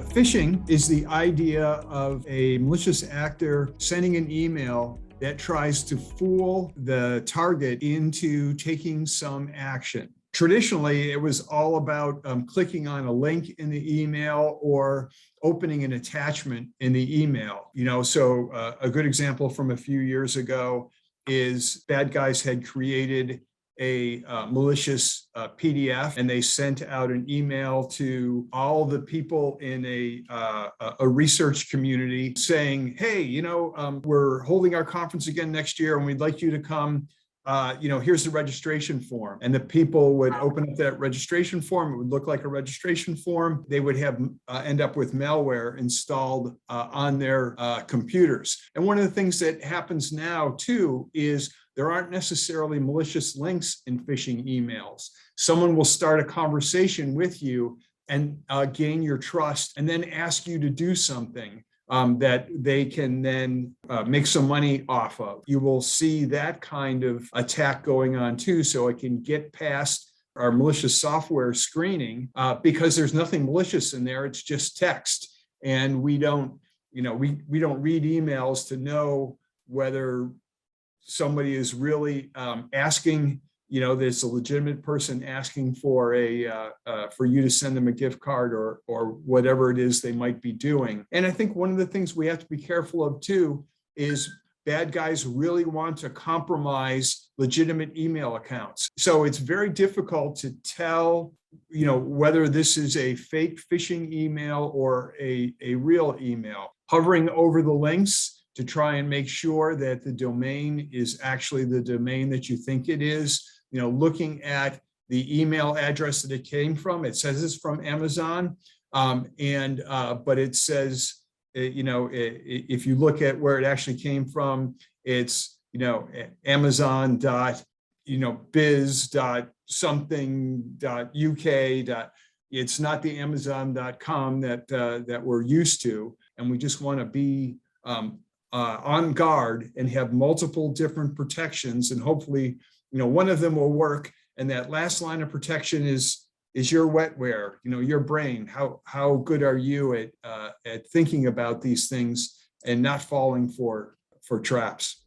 Phishing is the idea of a malicious actor sending an email that tries to fool the target into taking some action. Traditionally, it was all about clicking on a link in the email or opening an attachment in the email. So a good example from a few years ago is bad guys had created a malicious PDF, and they sent out an email to all the people in a research community saying, hey, we're holding our conference again next year and we'd like you to come. Here's the registration form. And the people would open up that registration form. It would look like a registration form. They would have end up with malware installed on their computers. And one of the things that happens now too is there aren't necessarily malicious links in phishing emails. Someone will start a conversation with you and gain your trust and then ask you to do something that they can then make some money off of. You will see that kind of attack going on too. So it can get past our malicious software screening because there's nothing malicious in there. It's just text. And we don't read emails to know whether somebody is really asking, there's a legitimate person asking for for you to send them a gift card or whatever it is they might be doing. And I think one of the things we have to be careful of too is bad guys really want to compromise legitimate email accounts. So it's very difficult to tell, whether this is a fake phishing email or a real email. Hovering over the links to try and make sure that the domain is actually the domain that you think it is, looking at the email address that it came from. It says it's from Amazon, but it says, if you look at where it actually came from, it's, Amazon.biz.something.uk. It's not the Amazon.com that we're used to. And we just want to be on guard and have multiple different protections, and hopefully, one of them will work. And that last line of protection is your wetware, your brain. How good are you at thinking about these things and not falling for traps?